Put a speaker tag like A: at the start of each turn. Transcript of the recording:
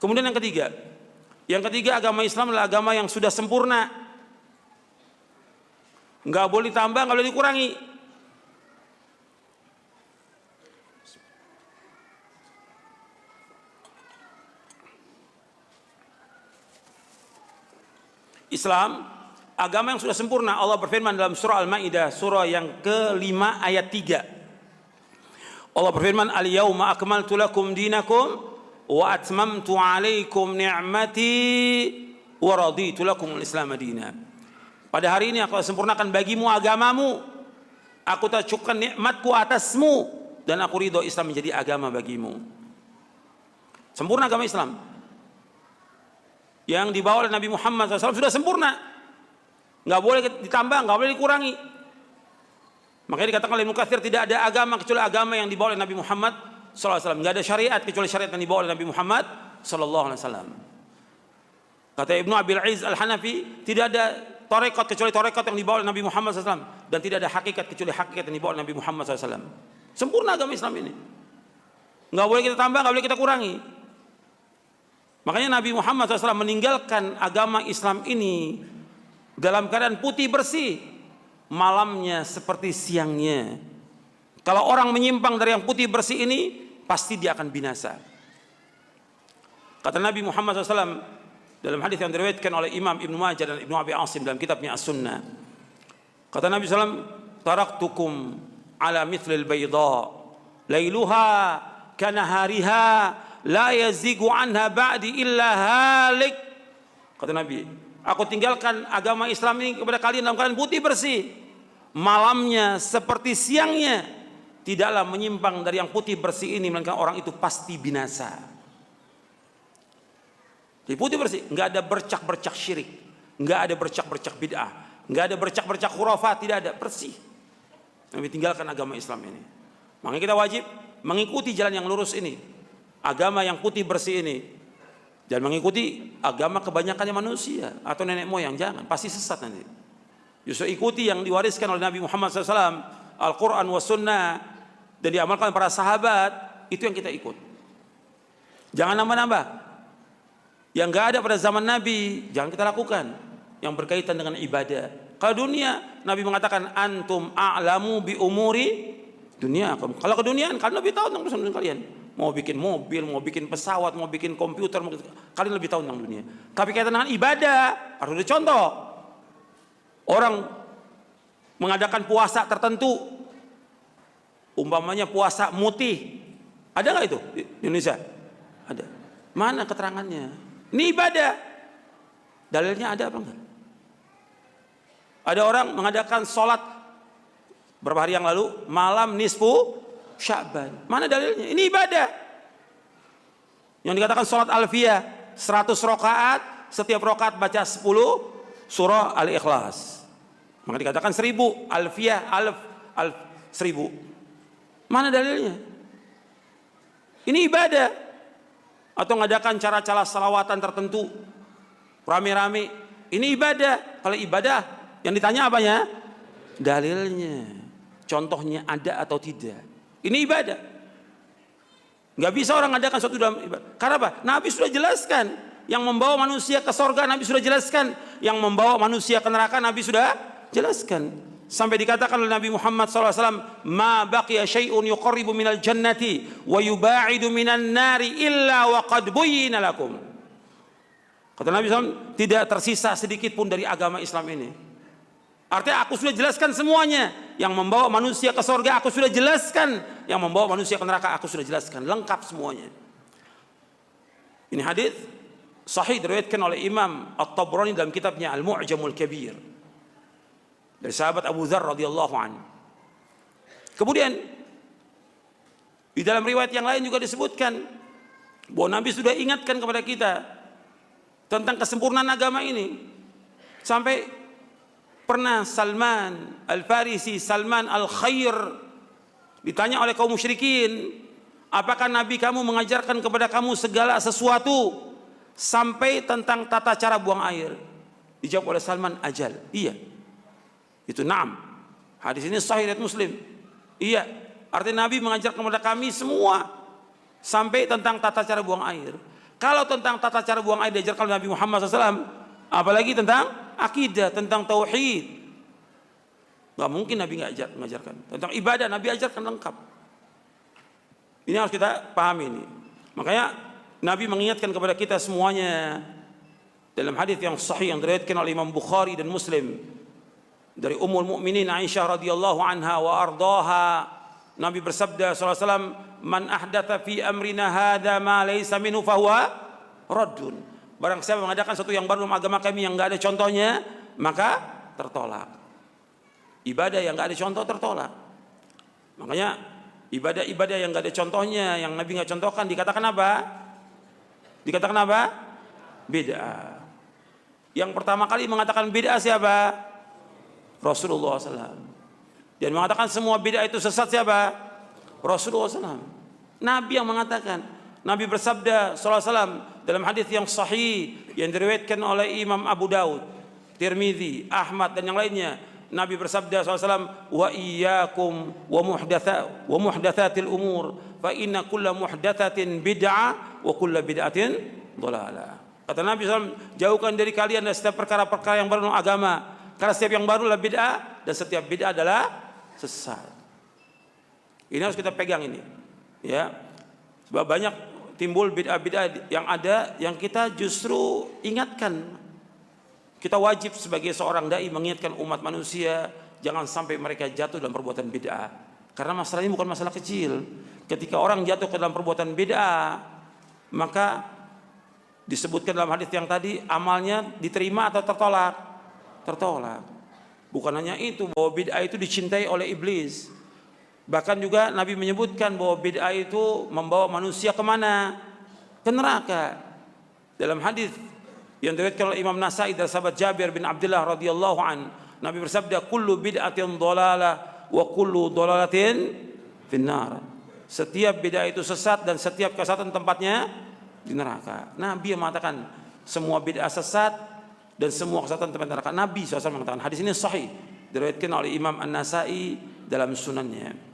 A: Kemudian yang ketiga agama Islam adalah agama yang sudah sempurna. Nggak boleh ditambah, nggak boleh dikurangi. Islam agama yang sudah sempurna. Allah berfirman dalam surah Al-Maidah, surah yang ke-5 ayat 3. Allah berfirman, "Al-yauma akmaltu lakum dinakum wa atmamtu 'alaikum ni'mati wa raditu lakum al-Islam madina." Pada hari ini aku sempurnakan bagimu agamamu, aku telah cukupkan nikmatku atasmu, dan aku ridho Islam menjadi agama bagimu. Sempurna agama Islam yang dibawa oleh Nabi Muhammad SAW sudah sempurna, nggak boleh ditambah, nggak boleh dikurangi. Makanya dikatakan oleh Ibnu Katsir, tidak ada agama kecuali agama yang dibawa oleh Nabi Muhammad SAW. Nggak ada syariat kecuali syariat yang dibawa oleh Nabi Muhammad SAW. Kata Ibnu Abil Izz Al-Hanafi, tidak ada tarekat kecuali tarekat yang dibawa oleh Nabi Muhammad SAW, dan tidak ada hakikat kecuali hakikat yang dibawa oleh Nabi Muhammad SAW. Sempurna agama Islam ini, nggak boleh kita tambah, nggak boleh kita kurangi. Makanya Nabi Muhammad SAW meninggalkan agama Islam ini dalam keadaan putih bersih, malamnya seperti siangnya. Kalau orang menyimpang dari yang putih bersih ini, pasti dia akan binasa. Kata Nabi Muhammad SAW dalam hadis yang diriwayatkan oleh Imam Ibnu Majah dan Ibnu Abi Asim dalam kitabnya As-Sunnah, kata Nabi SAW, "Taraktukum ala mithlil bayda, lailuha kanahariha, la yazigu anha ba'di illa halik." Kata Nabi, aku tinggalkan agama Islam ini kepada kalian dalam keadaan putih bersih, malamnya seperti siangnya, tidaklah menyimpang dari yang putih bersih ini, melainkan orang itu pasti binasa. Jadi putih bersih, nggak ada bercak-bercak syirik, nggak ada bercak-bercak bid'ah, nggak ada bercak-bercak khurafat, tidak ada, bersih. Nabi tinggalkan agama Islam ini. Makanya kita wajib mengikuti jalan yang lurus ini, agama yang putih bersih ini. Jangan mengikuti agama kebanyakannya manusia atau nenek moyang, jangan, pasti sesat nanti. Justru ikuti yang diwariskan oleh Nabi Muhammad SAW, Al-Quran wa Sunnah, dan diamalkan para sahabat, itu yang kita ikut. Jangan nambah-nambah. Yang gak ada pada zaman Nabi, jangan kita lakukan. Yang berkaitan dengan ibadah. Kalau dunia, Nabi mengatakan, "Antum a'lamu bi umuri dunia." Kalau keduniaan, kalian lebih tahu tentang urusan dunia kalian. Mau bikin mobil, mau bikin pesawat, mau bikin komputer, kalian lebih tahu tentang dunia. Tapi kaitan dengan ibadah, harus ada contoh. Orang mengadakan puasa tertentu, umpamanya puasa mutih, ada nggak itu di Indonesia? Ada. Mana keterangannya? Ini ibadah. Dalilnya ada apa enggak? Ada orang mengadakan sholat berapa hari yang lalu, malam nisfu Sya'ban. Mana dalilnya? Ini ibadah. Yang dikatakan sholat alfiyah, 100 rakaat, setiap rakaat baca 10 surah Al-Ikhlas. Maka dikatakan 1000, alfiyah, alf 1000. Mana dalilnya? Ini ibadah. Atau mengadakan cara-cara salawatan tertentu rame-rame, ini ibadah. Kalau ibadah yang ditanya apanya? Dalilnya, contohnya ada atau tidak. Ini ibadah. Nggak bisa orang mengadakan suatu dalam ibadah. Karena apa? Nabi sudah jelaskan. Yang membawa manusia ke sorga, Nabi sudah jelaskan. Yang membawa manusia ke neraka, Nabi sudah jelaskan. Sampai dikatakan oleh Nabi Muhammad SAW, "Ma baqiya syai'un yuqarribu minal jannati wa yuba'idu minan nari illa wa qad buyyina lakum." Kata Nabi SAW, tidak tersisa sedikit pun dari agama Islam ini. Artinya aku sudah jelaskan semuanya. Yang membawa manusia ke surga aku sudah jelaskan. Yang membawa manusia ke neraka aku sudah jelaskan. Lengkap semuanya. Ini hadis sahih diriwayatkan oleh Imam At-Tabrani dalam kitabnya Al-Mu'jamul Kabir, dari sahabat Abu Dzar radhiyallahu anhu. Kemudian di dalam riwayat yang lain juga disebutkan bahwa Nabi sudah ingatkan kepada kita tentang kesempurnaan agama ini. Sampai pernah Salman Al-Farisi, Salman Al-Khair, ditanya oleh kaum musyrikin, "Apakah Nabi kamu mengajarkan kepada kamu segala sesuatu sampai tentang tata cara buang air?" Dijawab oleh Salman, "Ajal." Iya. Itu na'am. Hadis ini sahih riwayat Muslim. Iya, artinya Nabi mengajar kepada kami semua sampai tentang tata cara buang air. Kalau tentang tata cara buang air diajarkan oleh Nabi Muhammad SAW, apalagi tentang akidah, tentang tauhid. Nggak mungkin Nabi nggak mengajarkan. Tentang ibadah Nabi ajarkan lengkap. Ini harus kita pahami ini. Makanya Nabi mengingatkan kepada kita semuanya dalam hadis yang sahih yang diriwayatkan oleh Imam Bukhari dan Muslim dari Ummul Mukminin Aisyah radhiyallahu anha wa ardaha. Nabi bersabda sallallahu alaihi wasallam, "Man ahdatha fi amrina hadza ma laysa minhu fahuwa raddun." Barang siapa mengadakan sesuatu yang baru dalam agama kami yang enggak ada contohnya, maka tertolak. Ibadah yang enggak ada contoh tertolak. Makanya ibadah-ibadah yang enggak ada contohnya, yang Nabi enggak contohkan, dikatakan apa? Dikatakan apa? Bid'ah. Yang pertama kali mengatakan bid'ah siapa? Rasulullah SAW. Dan mengatakan semua bid'ah itu sesat siapa? Rasulullah SAW. Nabi yang mengatakan. Nabi bersabda SAW dalam hadis yang sahih yang diriwayatkan oleh Imam Abu Daud, Tirmidzi, Ahmad dan yang lainnya. Nabi bersabda SAW, "Wa iyyakum wa muhdatsatil umur, fa inna kulla muhdatsatin bid'ah wa kulla bid'atin dhalalah." Kata Nabi SAW, jauhkan dari kalian dari setiap perkara-perkara yang baru dalam agama, karena setiap yang baru adalah bid'ah dan setiap bid'ah adalah sesat. Ini harus kita pegang ini, ya. Sebab banyak timbul bid'ah-bid'ah yang ada yang kita justru ingatkan. Kita wajib sebagai seorang dai mengingatkan umat manusia jangan sampai mereka jatuh dalam perbuatan bid'ah. Karena masalah ini bukan masalah kecil. Ketika orang jatuh ke dalam perbuatan bid'ah, maka disebutkan dalam hadis yang tadi amalnya diterima atau tertolak? Tertolak. Bukan hanya itu, bahwa bid'ah itu dicintai oleh iblis. Bahkan juga Nabi menyebutkan bahwa bid'ah itu membawa manusia kemana? Ke neraka. Dalam hadis yang diriwayatkan oleh Imam Nasai dari sahabat Jabir bin Abdullah radhiyallahu an, Nabi bersabda, "Kullu bid'atin dhalalah wa kullu dhalalatin finnar." Setiap bid'ah itu sesat dan setiap kesesatan tempatnya di neraka. Nabi yang mengatakan semua bid'ah sesat dan semua kesesatan tempat neraka. Nabi SAW mengatakan. Hadis ini sahih, diriwayatkan oleh Imam An-Nasai dalam sunannya.